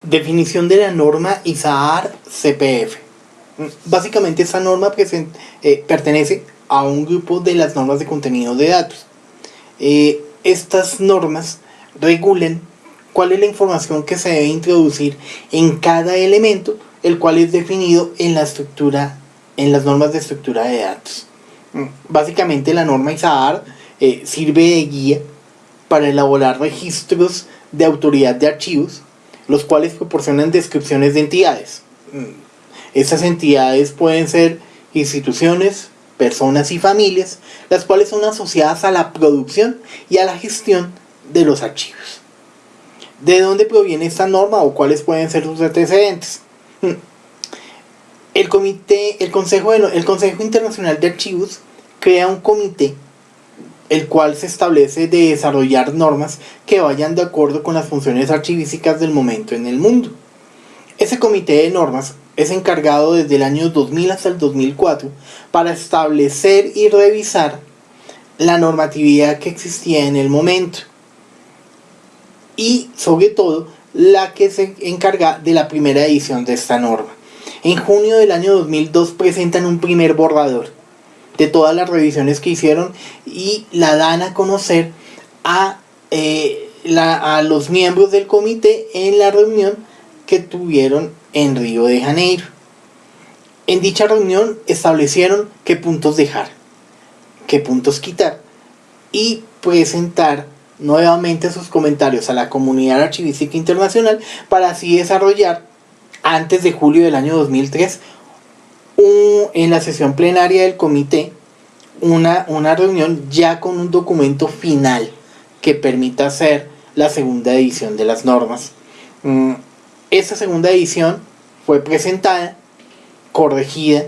Definición de la norma ISAAR-CPF. Básicamente esta norma pertenece a un grupo de las normas de contenido de datos. Estas normas regulan cuál es la información que se debe introducir en cada elemento, el cual es definido en las normas de estructura de datos. Básicamente la norma ISAAR sirve de guía para elaborar registros de autoridad de archivos, los cuales proporcionan descripciones de entidades. Estas entidades pueden ser instituciones, personas y familias, las cuales son asociadas a la producción y a la gestión de los archivos. ¿De dónde proviene esta norma o cuáles pueden ser sus antecedentes? El Consejo Internacional de Archivos crea un comité, el cual se establece de desarrollar normas que vayan de acuerdo con las funciones archivísticas del momento en el mundo. Ese comité de normas es encargado desde el año 2000 hasta el 2004 para establecer y revisar la normatividad que existía en el momento, y sobre todo la que se encarga de la primera edición de esta norma. En junio del año 2002 presentan un primer borrador de todas las revisiones que hicieron y la dan a conocer a los miembros del comité en la reunión que tuvieron en Río de Janeiro. En dicha reunión establecieron qué puntos dejar, qué puntos quitar y presentar nuevamente sus comentarios a la comunidad archivística internacional para así desarrollar antes de julio del año 2003 en la sesión plenaria del comité una reunión ya con un documento final que permita hacer la segunda edición de las normas. Esta segunda edición fue presentada, corregida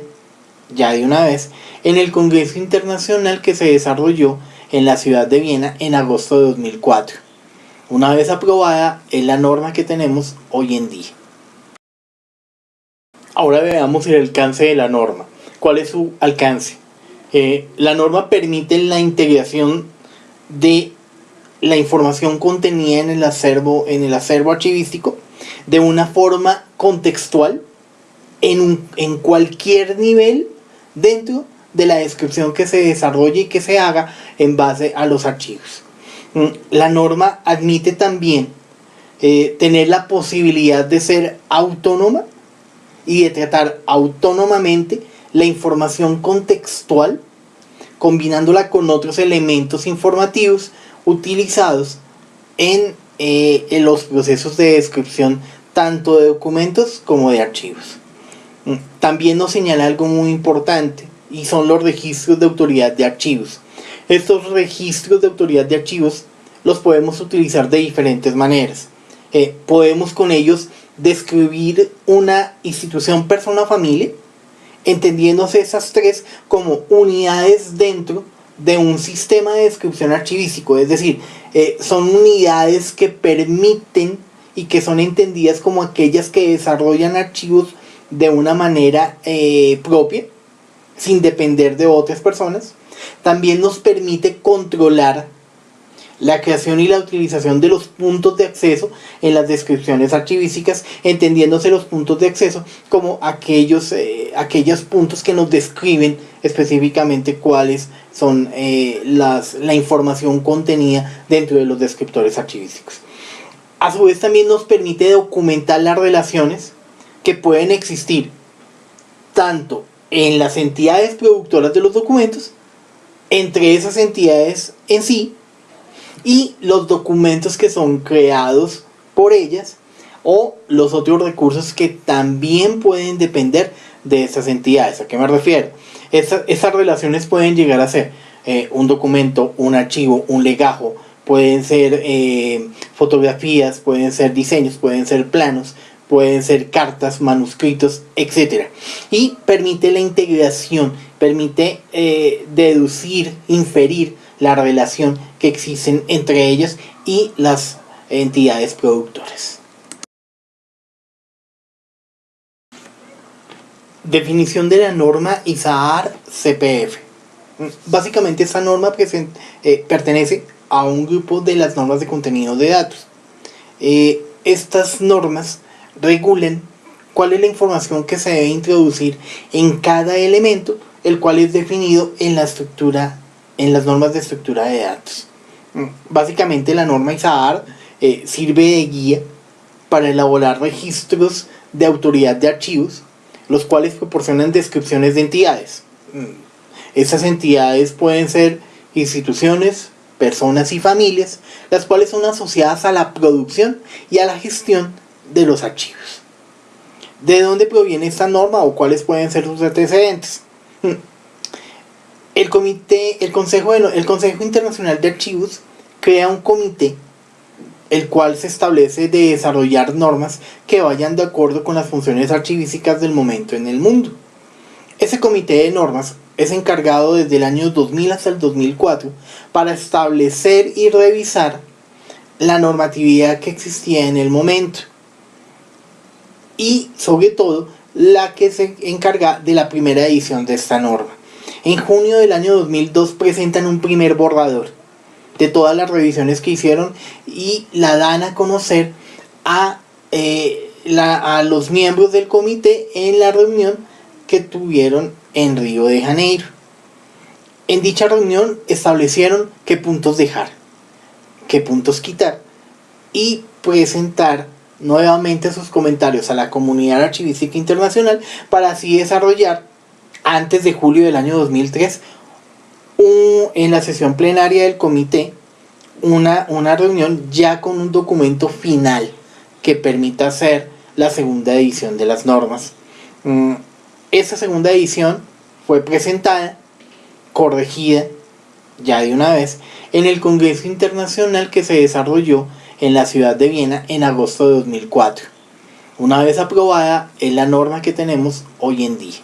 ya de una vez, en el Congreso Internacional que se desarrolló en la ciudad de Viena en agosto de 2004. Una vez aprobada, es la norma que tenemos hoy en día. Ahora veamos el alcance de la norma. ¿Cuál es su alcance? La norma permite la integración de la información contenida en el acervo archivístico de una forma contextual en cualquier nivel dentro de la descripción que se desarrolle y que se haga en base a los archivos. La norma admite también tener la posibilidad de ser autónoma y de tratar autónomamente la información contextual, combinándola con otros elementos informativos utilizados en los procesos de descripción tanto de documentos como de archivos. También nos señala algo muy importante y son los registros de autoridad de archivos. Estos registros de autoridad de archivos los podemos utilizar de diferentes maneras. Podemos con ellos describir una institución, persona o familia, entendiéndose esas tres como unidades dentro de un sistema de descripción archivístico, es decir, son unidades que permiten y que son entendidas como aquellas que desarrollan archivos de una manera propia, sin depender de otras personas. También nos permite controlar la creación y la utilización de los puntos de acceso en las descripciones archivísticas, entendiéndose los puntos de acceso como aquellos puntos que nos describen específicamente cuáles son la información contenida dentro de los descriptores archivísticos. A su vez también nos permite documentar las relaciones que pueden existir tanto en las entidades productoras de los documentos, entre esas entidades en sí, y los documentos que son creados por ellas o los otros recursos que también pueden depender de esas entidades. ¿A qué me refiero? Esas relaciones pueden llegar a ser un documento, un archivo, un legajo, pueden ser fotografías, pueden ser diseños, pueden ser planos, pueden ser cartas, manuscritos, etc. Y permite la integración, permite deducir, inferir la relación que existen entre ellas y las entidades productoras. Definición de la norma ISAAR-CPF. Básicamente esta norma pertenece a un grupo de las normas de contenido de datos. Estas normas regulen cuál es la información que se debe introducir en cada elemento, el cual es definido en la estructura, en las normas de estructura de datos. Básicamente la norma ISAAR sirve de guía para elaborar registros de autoridad de archivos, los cuales proporcionan descripciones de entidades. Esas entidades pueden ser instituciones, personas y familias, las cuales son asociadas a la producción y a la gestión de los archivos. ¿De dónde proviene esta norma o cuáles pueden ser sus antecedentes? El Consejo Internacional de Archivos crea un comité, el cual se establece de desarrollar normas que vayan de acuerdo con las funciones archivísticas del momento en el mundo. Ese comité de normas es encargado desde el año 2000 hasta el 2004 para establecer y revisar la normatividad que existía en el momento, y sobre todo la que se encarga de la primera edición de esta norma. En junio del año 2002 presentan un primer borrador de todas las revisiones que hicieron y la dan a conocer a los miembros del comité en la reunión que tuvieron en Río de Janeiro. En dicha reunión establecieron qué puntos dejar, qué puntos quitar y presentar nuevamente sus comentarios a la comunidad archivística internacional para así desarrollar antes de julio del año 2003 en la sesión plenaria del comité una reunión ya con un documento final que permita hacer la segunda edición de las normas. Esta segunda edición fue presentada, corregida ya de una vez en el Congreso Internacional que se desarrolló en la ciudad de Viena en agosto de 2004. Una vez aprobada, es la norma que tenemos hoy en día.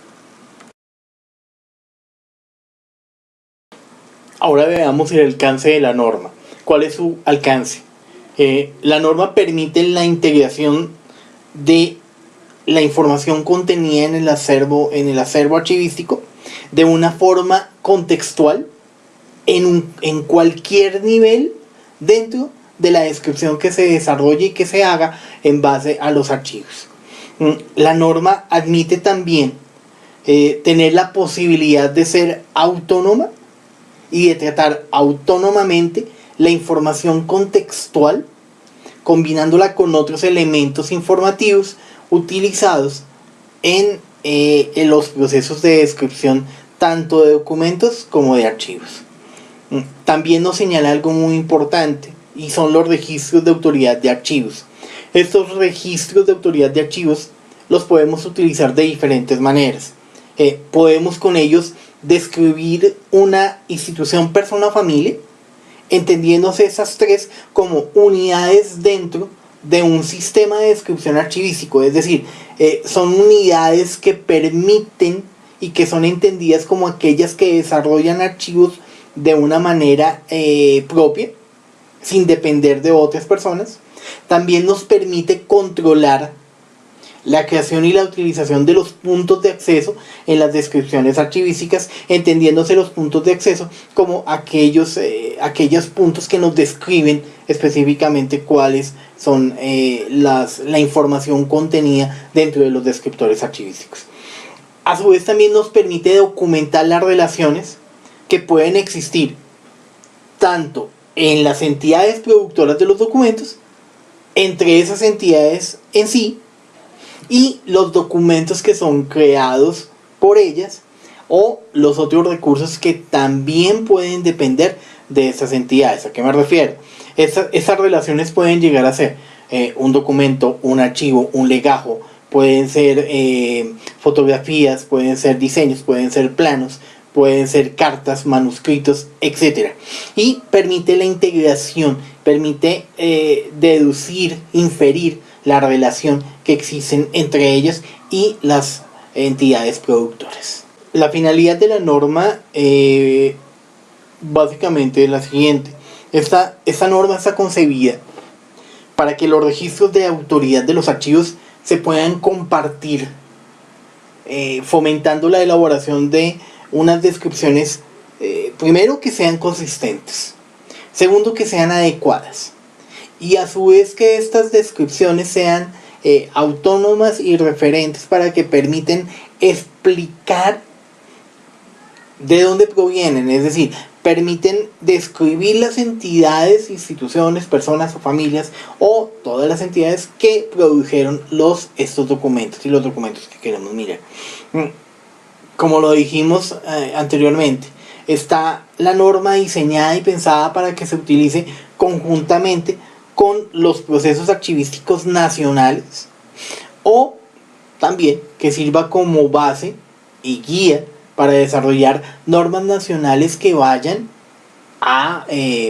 Ahora veamos el alcance de la norma. ¿Cuál es su alcance? La norma permite la integración de la información contenida en el acervo archivístico de una forma contextual en cualquier nivel dentro de la descripción que se desarrolle y que se haga en base a los archivos. La norma admite también tener la posibilidad de ser autónoma y de tratar autónomamente la información contextual, combinándola con otros elementos informativos utilizados en los procesos de descripción tanto de documentos como de archivos. También nos señala algo muy importante y son los registros de autoridad de archivos. Estos registros de autoridad de archivos los podemos utilizar de diferentes maneras. Podemos con ellos describir una institución, persona o familia, entendiéndose esas tres como unidades dentro de un sistema de descripción archivístico, es decir, son unidades que permiten y que son entendidas como aquellas que desarrollan archivos de una manera propia, sin depender de otras personas. También nos permite controlar la creación y la utilización de los puntos de acceso en las descripciones archivísticas, entendiéndose los puntos de acceso como aquellos puntos que nos describen específicamente cuáles son la información contenida dentro de los descriptores archivísticos. A su vez también nos permite documentar las relaciones que pueden existir tanto en las entidades productoras de los documentos, entre esas entidades en sí, y los documentos que son creados por ellas o los otros recursos que también pueden depender de esas entidades. ¿A qué me refiero? Esas relaciones pueden llegar a ser un documento, un archivo, un legajo, pueden ser fotografías, pueden ser diseños, pueden ser planos, pueden ser cartas, manuscritos, etc. Y permite la integración, permite deducir, inferir la relación que existen entre ellas y las entidades productoras. La finalidad de la norma básicamente es la siguiente. Esta norma está concebida para que los registros de autoridad de los archivos se puedan compartir, fomentando la elaboración de unas descripciones, primero, que sean consistentes, segundo, que sean adecuadas, y a su vez que estas descripciones sean autónomas y referentes para que permiten explicar de dónde provienen, es decir, permiten describir las entidades, instituciones, personas o familias o todas las entidades que produjeron estos documentos y los documentos que queremos mirar. Como lo dijimos anteriormente, está la norma diseñada y pensada para que se utilice conjuntamente con los procesos archivísticos nacionales o también que sirva como base y guía para desarrollar normas nacionales que vayan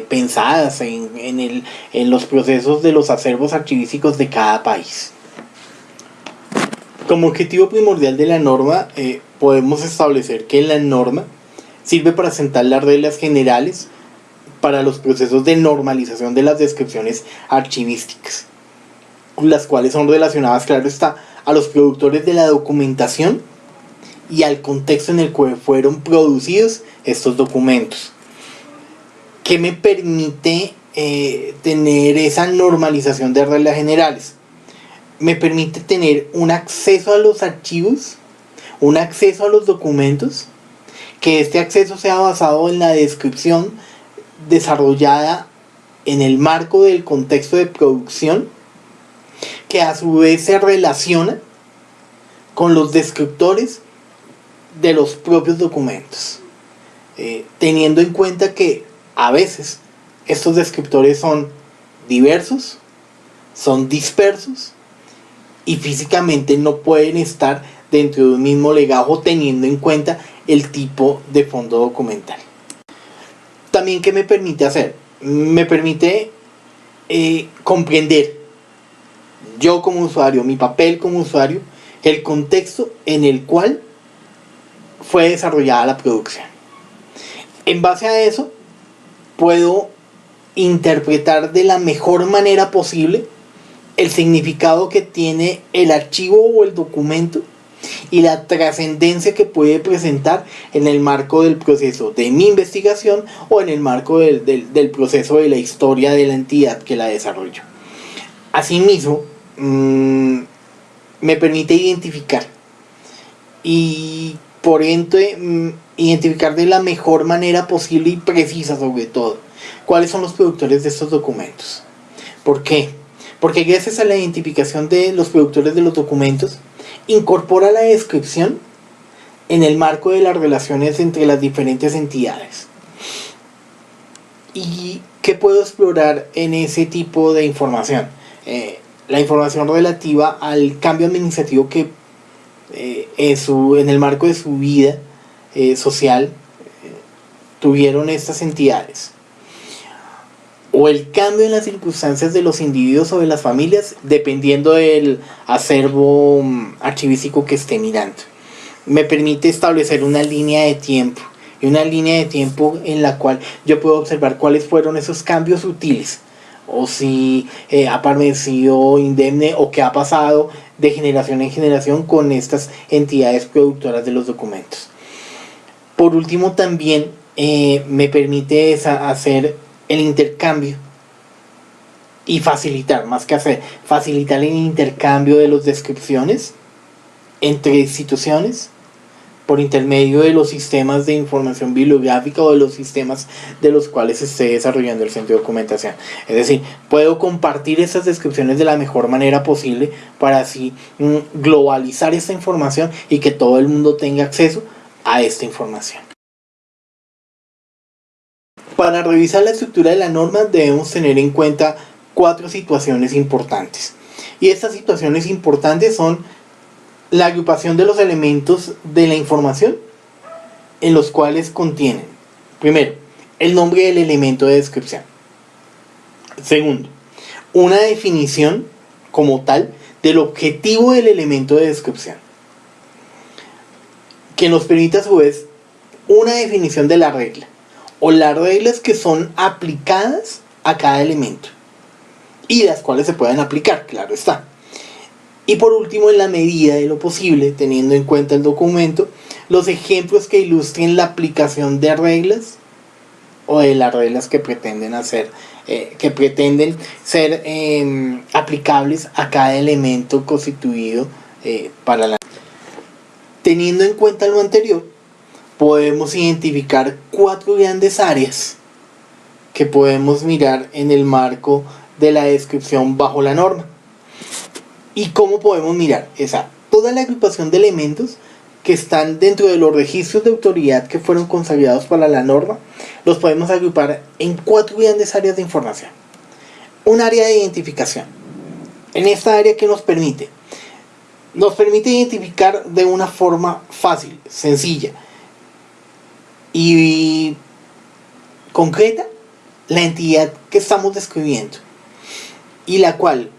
pensadas en los procesos de los acervos archivísticos de cada país. Como objetivo primordial de la norma, podemos establecer que la norma sirve para sentar las reglas generales para los procesos de normalización de las descripciones archivísticas, las cuales son relacionadas, claro está, a los productores de la documentación y al contexto en el que fueron producidos estos documentos. ¿Qué me permite tener esa normalización de reglas generales? Me permite tener un acceso a los archivos, un acceso a los documentos, que este acceso sea basado en la descripción desarrollada en el marco del contexto de producción, que a su vez se relaciona con los descriptores de los propios documentos, teniendo en cuenta que a veces estos descriptores son diversos, son dispersos y físicamente no pueden estar dentro de un mismo legajo, teniendo en cuenta el tipo de fondo documental. También, ¿qué me permite hacer? Me permite comprender yo como usuario, mi papel como usuario, el contexto en el cual fue desarrollada la producción. En base a eso, puedo interpretar de la mejor manera posible el significado que tiene el archivo o el documento y la trascendencia que puede presentar en el marco del proceso de mi investigación o en el marco del proceso de la historia de la entidad que la desarrolló. Asimismo, me permite identificar y por ende identificar de la mejor manera posible y precisa, sobre todo, cuáles son los productores de estos documentos. ¿Por qué? Porque gracias a la identificación de los productores de los documentos, incorpora la descripción en el marco de las relaciones entre las diferentes entidades. ¿Y qué puedo explorar en ese tipo de información? La información relativa al cambio administrativo que en el marco de su vida social tuvieron estas entidades, o el cambio en las circunstancias de los individuos o de las familias, dependiendo del acervo archivístico que esté mirando. Me permite establecer una línea de tiempo, y una línea de tiempo en la cual yo puedo observar cuáles fueron esos cambios sutiles, o si ha permanecido indemne, o qué ha pasado de generación en generación con estas entidades productoras de los documentos. Por último, también me permite hacer el intercambio y facilitar, más que hacer, facilitar el intercambio de las descripciones entre instituciones por intermedio de los sistemas de información bibliográfica o de los sistemas de los cuales se esté desarrollando el centro de documentación. Es decir, puedo compartir esas descripciones de la mejor manera posible para así globalizar esta información y que todo el mundo tenga acceso a esta información. Para revisar la estructura de la norma debemos tener en cuenta 4 situaciones importantes. Y estas situaciones importantes son la agrupación de los elementos de la información en los cuales contienen, primero, el nombre del elemento de descripción. Segundo, una definición como tal del objetivo del elemento de descripción, que nos permite a su vez una definición de la regla o las reglas que son aplicadas a cada elemento y las cuales se pueden aplicar, claro está. Y por último, en la medida de lo posible, teniendo en cuenta el documento, los ejemplos que ilustren la aplicación de reglas o de las reglas que pretenden ser aplicables a cada elemento constituido para la. Teniendo en cuenta lo anterior, podemos identificar 4 grandes áreas que podemos mirar en el marco de la descripción bajo la norma. ¿Y cómo podemos mirar? Toda la agrupación de elementos que están dentro de los registros de autoridad que fueron consagrados para la norma, los podemos agrupar en 4 grandes áreas de información. Un área de identificación. En esta área, ¿qué nos permite? Nos permite identificar de una forma fácil, sencilla y concreta la entidad que estamos describiendo, y la cual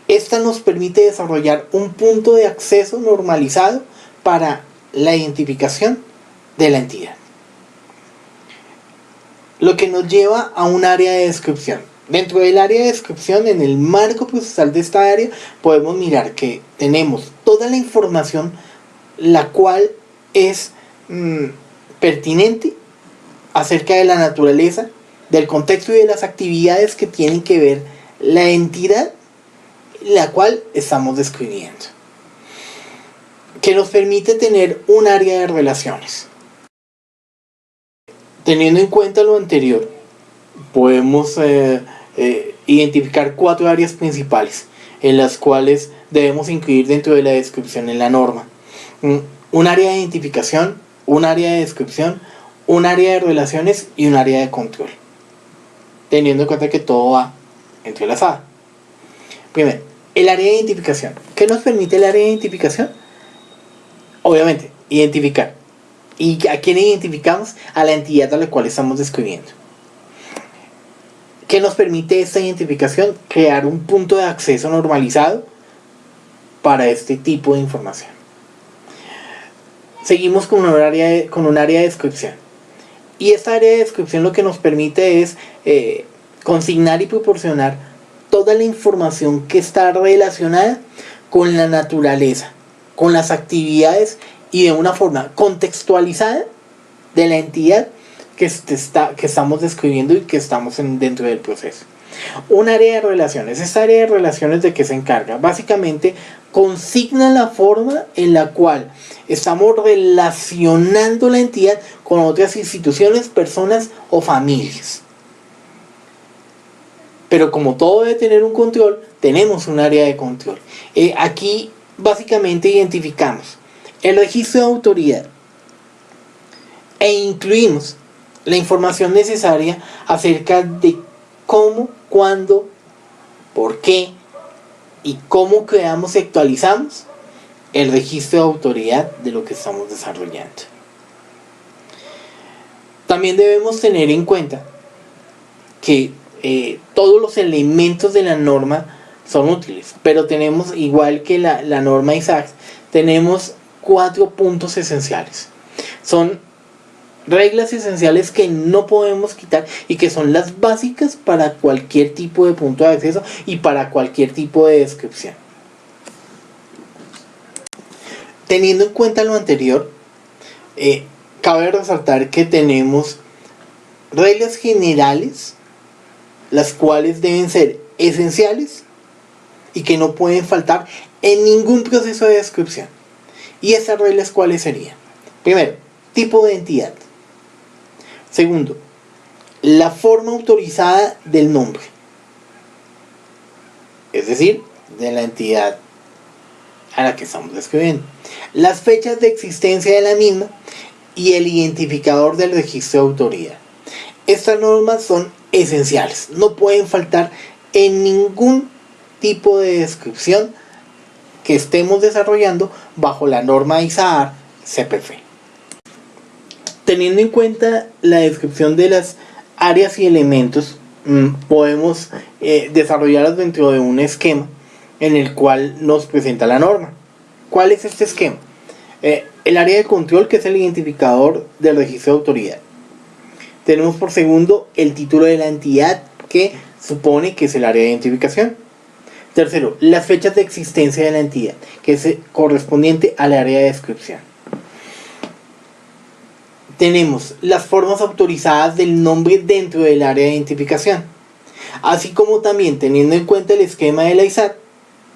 esta nos permite desarrollar un punto de acceso normalizado para la identificación de la entidad. Lo que nos lleva a un área de descripción. Dentro del área de descripción, en el marco procesal de esta área, podemos mirar que tenemos toda la información la cual es pertinente acerca de la naturaleza, del contexto y de las actividades que tienen que ver la entidad la cual estamos describiendo, que nos permite tener un área de relaciones. Teniendo en cuenta lo anterior, podemos identificar 4 áreas principales en las cuales debemos incluir dentro de la descripción en la norma. Un área de identificación, un área de descripción, un área de relaciones y un área de control, teniendo en cuenta que todo va entrelazado. Primero, el área de identificación. ¿Qué nos permite el área de identificación? Obviamente, identificar. ¿Y a quién identificamos? A la entidad a la cual estamos describiendo. ¿Qué nos permite esta identificación? Crear un punto de acceso normalizado para este tipo de información. Seguimos con un área de descripción. Y esta área de descripción lo que nos permite es consignar y proporcionar toda la información que está relacionada con la naturaleza, con las actividades y de una forma contextualizada de la entidad que estamos describiendo y que estamos dentro del proceso. Un área de relaciones. Esta área de relaciones, ¿de qué se encarga? Básicamente consigna la forma en la cual estamos relacionando la entidad con otras instituciones, personas o familias. Pero como todo debe tener un control, tenemos un área de control. Aquí básicamente identificamos el registro de autoridad e incluimos la información necesaria acerca de cómo, cuándo, por qué y cómo creamos y actualizamos el registro de autoridad de lo que estamos desarrollando. También debemos tener en cuenta que todos los elementos de la norma son útiles, pero tenemos, igual que la norma ISAC, tenemos 4 puntos esenciales. Son reglas esenciales que no podemos quitar y que son las básicas para cualquier tipo de punto de acceso y para cualquier tipo de descripción. Teniendo en cuenta lo anterior, cabe resaltar que tenemos reglas generales, las cuales deben ser esenciales y que no pueden faltar en ningún proceso de descripción. ¿Y esas reglas cuáles serían? Primero, tipo de entidad. Segundo, la forma autorizada del nombre, es decir, de la entidad a la que estamos describiendo. Las fechas de existencia de la misma y el identificador del registro de autoridad. Estas normas son esenciales, no pueden faltar en ningún tipo de descripción que estemos desarrollando bajo la norma ISAAR CPF. Teniendo en cuenta la descripción de las áreas y elementos, podemos desarrollarlas dentro de un esquema en el cual nos presenta la norma. ¿Cuál es este esquema? El área de control, que es el identificador del registro de autoridad. Tenemos por segundo el título de la entidad, que supone que es el área de identificación. Tercero, las fechas de existencia de la entidad, que es correspondiente al área de descripción. tenemos las formas autorizadas del nombre dentro del área de identificación, así como también teniendo en cuenta el esquema de la ISAT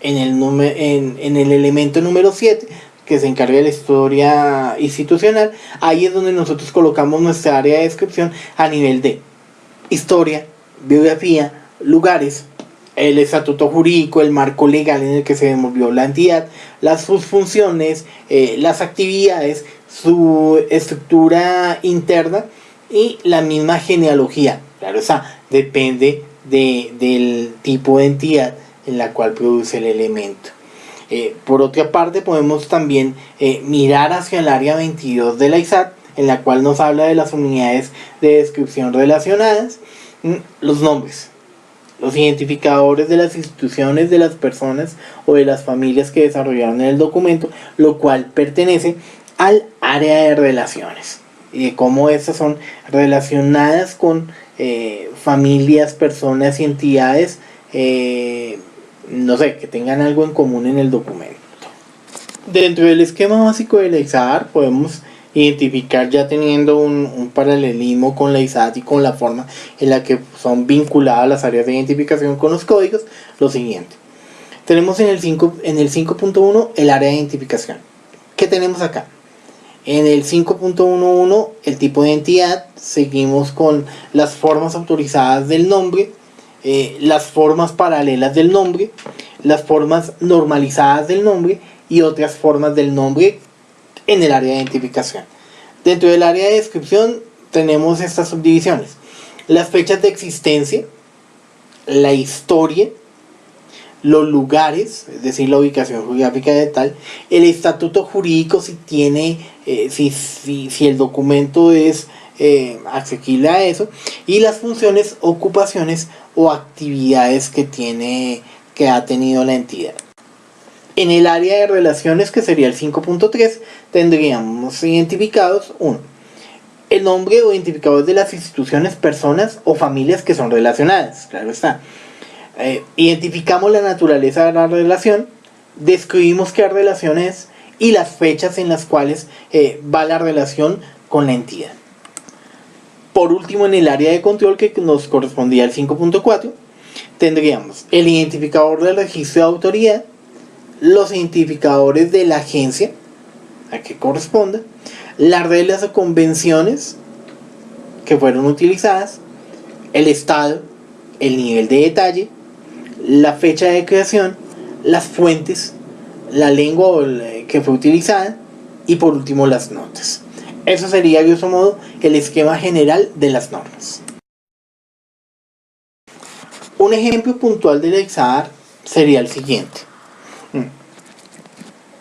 en el elemento número 7, que se encarga de la historia institucional. Ahí es donde nosotros colocamos nuestra área de descripción a nivel de historia, biografía, lugares, el estatuto jurídico, el marco legal en el que se desenvolvió la entidad, sus funciones, las actividades, su estructura interna y la misma genealogía. Claro, esa depende del tipo de entidad en la cual produce el elemento. Por otra parte, podemos también mirar hacia el área 22 de la ISAT, en la cual nos habla de las unidades de descripción relacionadas, los nombres, los identificadores de las instituciones, de las personas o de las familias que desarrollaron el documento, lo cual pertenece al área de relaciones y de cómo estas son relacionadas con familias, personas y entidades, no sé, que tengan algo en común en el documento. Dentro del esquema básico de la ISAT podemos identificar, ya teniendo un paralelismo con la ISAT y con la forma en la que son vinculadas las áreas de identificación con los códigos, lo siguiente. Tenemos en el 5.1 el área de identificación. ¿Qué tenemos acá? En el 5.11 el tipo de entidad, seguimos con las formas autorizadas del nombre, las formas paralelas del nombre, las formas normalizadas del nombre y otras formas del nombre en el área de identificación. Dentro del área de descripción tenemos estas subdivisiones: las fechas de existencia, la historia, los lugares, es decir, la ubicación geográfica de tal, el estatuto jurídico, si tiene, si el documento es asequible a eso, y las funciones, ocupaciones o actividades que ha tenido la entidad. En el área de relaciones, que sería el 5.3, tendríamos identificados 1. El nombre o identificador de las instituciones, personas o familias que son relacionadas, claro está. Identificamos la naturaleza de la relación, describimos qué relación es y las fechas en las cuales va la relación con la entidad. Por último, en el área de control, que nos correspondía al 5.4, tendríamos el identificador del registro de autoridad, los identificadores de la agencia a que corresponda, las reglas o convenciones que fueron utilizadas, el estado, el nivel de detalle, la fecha de creación, las fuentes, la lengua que fue utilizada y por último las notas. Eso sería, de grosso modo, el esquema general de las normas. Un ejemplo puntual de la ISAT sería el siguiente.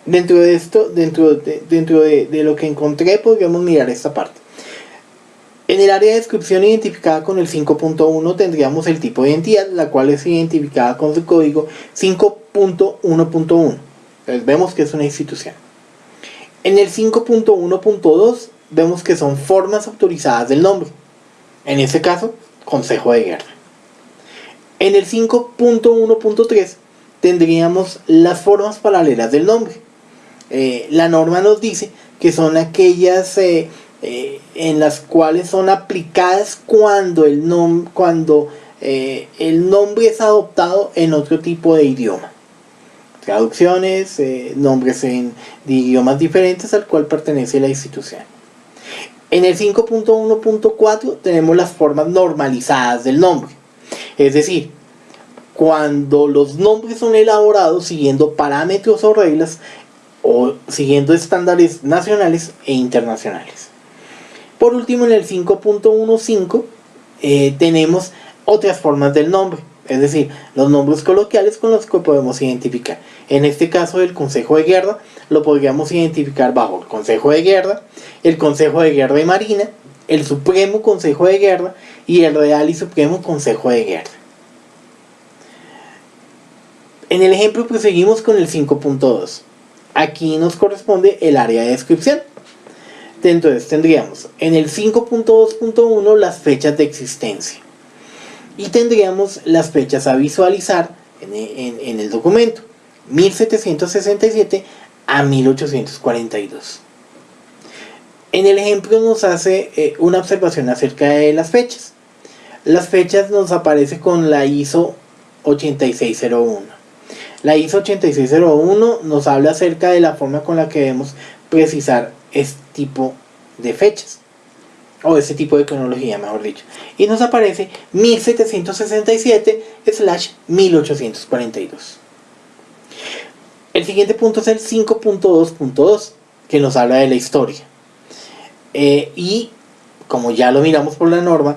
Dentro de esto, dentro de lo que encontré, podríamos mirar esta parte. En el área de descripción identificada con el 5.1 tendríamos el tipo de identidad, la cual es identificada con su código 5.1.1. Entonces vemos que es una institución. En el 5.1.2 vemos que son formas autorizadas del nombre. En este caso, Consejo de Guerra. En el 5.1.3 tendríamos las formas paralelas del nombre. La norma nos dice que son aquellas en las cuales son aplicadas cuando el nombre es adoptado en otro tipo de idioma. Traducciones, nombres de idiomas diferentes al cual pertenece la institución. En el 5.1.4 tenemos las formas normalizadas del nombre. Es decir, cuando los nombres son elaborados siguiendo parámetros o reglas o siguiendo estándares nacionales e internacionales. Por último, en el 5.15 tenemos otras formas del nombre, es decir, los nombres coloquiales con los que podemos identificar. En este caso, el Consejo de Guerra lo podríamos identificar bajo el Consejo de Guerra, el Consejo de Guerra y Marina, el Supremo Consejo de Guerra y el Real y Supremo Consejo de Guerra. En el ejemplo proseguimos con el 5.2. Aquí nos corresponde el área de descripción. Entonces tendríamos en el 5.2.1 las fechas de existencia y tendríamos las fechas a visualizar en el documento 1767 a 1842. En el ejemplo nos hace una observación acerca de las fechas. Las fechas nos aparece con la ISO 8601. La ISO 8601 nos habla acerca de la forma con la que debemos precisar este tipo de fechas, o este tipo de cronología, mejor dicho. Y nos aparece 1767/1842. El siguiente punto es el 5.2.2, que nos habla de la historia. Y como ya lo miramos por la norma,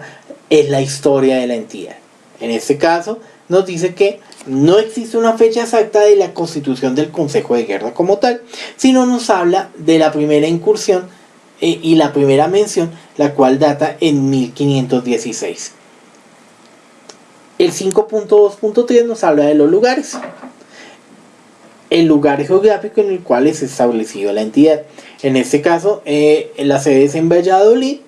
es la historia de la entidad. En este caso nos dice que no existe una fecha exacta de la constitución del Consejo de Guerra como tal, sino nos habla de la primera incursión y la primera mención, la cual data en 1516. El 5.2.3 nos habla de los lugares. El lugar geográfico en el cual es establecido la entidad. En este caso, la sede es en Valladolid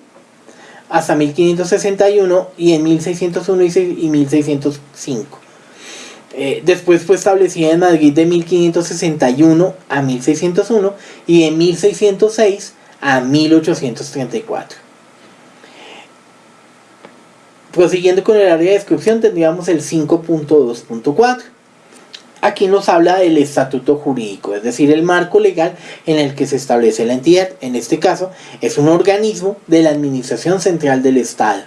hasta 1561 y en 1601 y 1605. Después fue establecida en Madrid de 1561 a 1601 y de 1606 a 1834. Prosiguiendo con el área de descripción, tendríamos el 5.2.4. Aquí nos habla del estatuto jurídico, es decir, el marco legal en el que se establece la entidad. En este caso, es un organismo de la administración central del Estado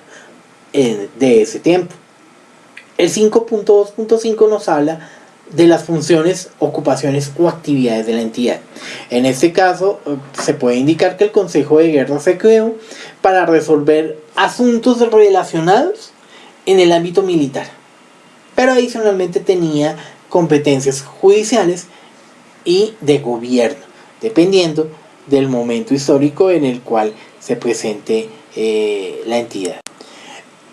de ese tiempo. El 5.2.5 nos habla de las funciones, ocupaciones o actividades de la entidad. En este caso, se puede indicar que el Consejo de Guerra se creó para resolver asuntos relacionados en el ámbito militar, pero adicionalmente tenía competencias judiciales y de gobierno, dependiendo del momento histórico en el cual se presente la entidad.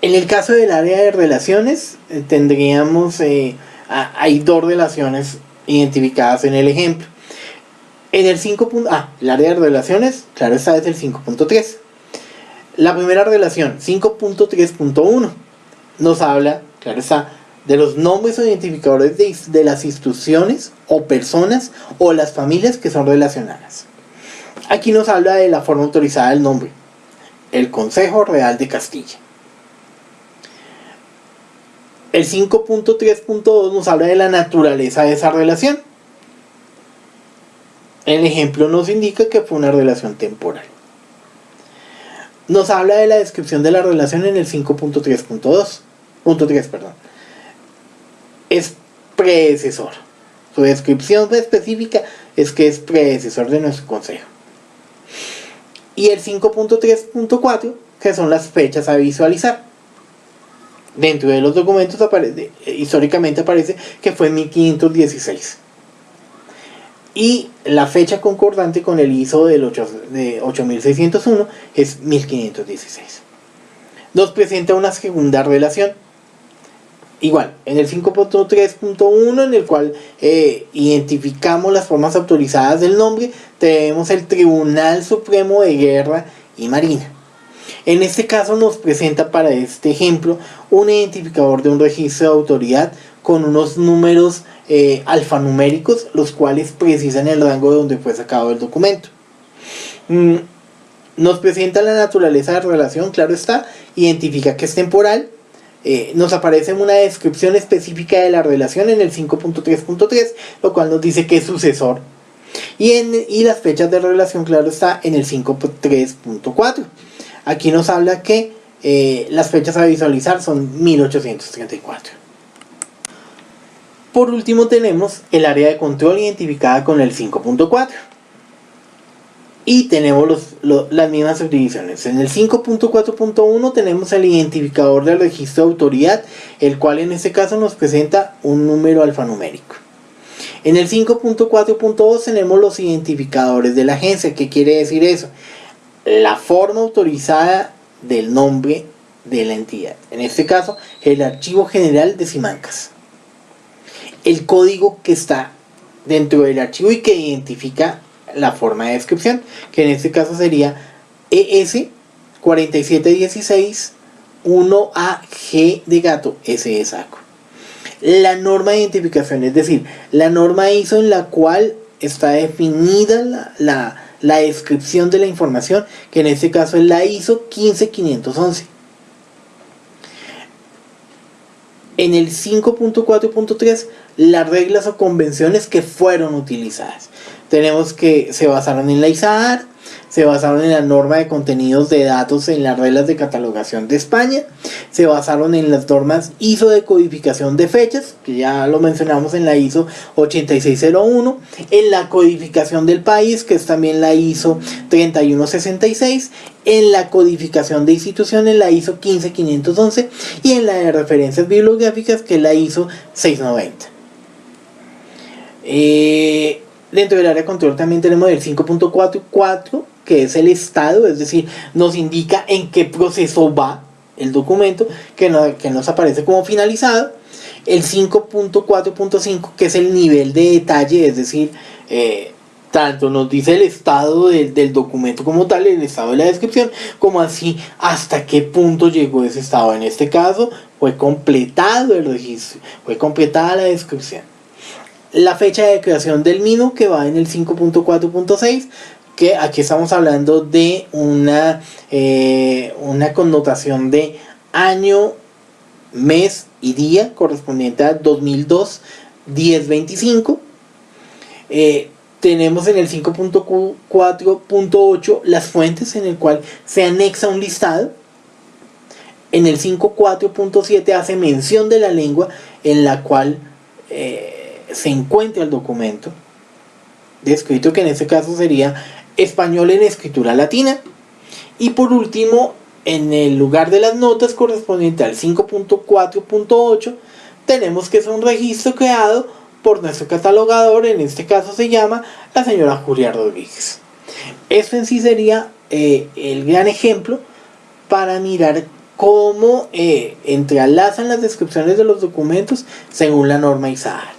En el caso del área de relaciones, tendríamos, hay dos relaciones identificadas en el ejemplo. En el 5. El área de relaciones, claro, esta es el 5.3. La primera relación, 5.3.1, nos habla, claro está, de los nombres o identificadores de las instituciones o personas o las familias que son relacionadas. Aquí nos habla de la forma autorizada del nombre, el Consejo Real de Castilla. El 5.3.2 nos habla de la naturaleza de esa relación. El ejemplo nos indica que fue una relación temporal. Nos habla de la descripción de la relación en el 5.3.3. Es predecesor. Su descripción específica es que es predecesor de nuestro consejo. Y el 5.3.4, que son las fechas a visualizar. Dentro de los documentos históricamente aparece que fue en 1516. Y la fecha concordante con el ISO de 8601 es 1516. Nos presenta una segunda relación. Igual, en el 5.3.1, en el cual identificamos las formas autorizadas del nombre, tenemos el Tribunal Supremo de Guerra y Marina. En este caso nos presenta para este ejemplo un identificador de un registro de autoridad con unos números alfanuméricos, los cuales precisan el rango de donde fue sacado el documento. Nos presenta la naturaleza de relación, claro está, identifica que es temporal. Nos aparece una descripción específica de la relación en el 5.3.3, lo cual nos dice que es sucesor. Y las fechas de relación, claro está, en el 5.3.4. Aquí nos habla que las fechas a visualizar son 1834. Por último tenemos el área de control identificada con el 5.4. Y tenemos las mismas subdivisiones. En el 5.4.1 tenemos el identificador del registro de autoridad, el cual en este caso nos presenta un número alfanumérico. En el 5.4.2 tenemos los identificadores de la agencia. ¿Qué quiere decir eso? La forma autorizada del nombre de la entidad. En este caso, el Archivo General de Simancas. El código que está dentro del archivo y que identifica la forma de descripción, que en este caso sería ES 4716 1AG de gato, S de saco. La norma de identificación, es decir, la norma ISO en la cual está definida la descripción de la información, que en este caso es la ISO 15511. En el 5.4.3, las reglas o convenciones que fueron utilizadas. Tenemos que se basaron en la ISAAR, se basaron en la norma de contenidos de datos en las reglas de catalogación de España, se basaron en las normas ISO de codificación de fechas, que ya lo mencionamos en la ISO 8601, en la codificación del país, que es también la ISO 3166, en la codificación de instituciones, la ISO 15511, y en la de referencias bibliográficas, que es la ISO 690. Dentro del área de control también tenemos el 5.4.4, que es el estado, es decir, nos indica en qué proceso va el documento, que nos aparece como finalizado. El 5.4.5, que es el nivel de detalle, es decir, tanto nos dice el estado del documento como tal, el estado de la descripción, como así hasta qué punto llegó ese estado. En este caso fue completado el registro, fue completada la descripción. La fecha de creación del MINU, que va en el 5.4.6, que aquí estamos hablando de una connotación de año, mes y día correspondiente a 2002-10-25. Tenemos en el 5.4.8 las fuentes, en el cual se anexa un listado. En el 5.4.7 hace mención de la lengua en la cual se encuentra el documento descrito, que en este caso sería español en escritura latina. Y por último, en el lugar de las notas correspondiente al 5.4.8, tenemos que es un registro creado por nuestro catalogador, en este caso se llama la señora Julia Rodríguez. Esto en sí sería el gran ejemplo para mirar cómo entrelazan las descripciones de los documentos según la norma ISAAR.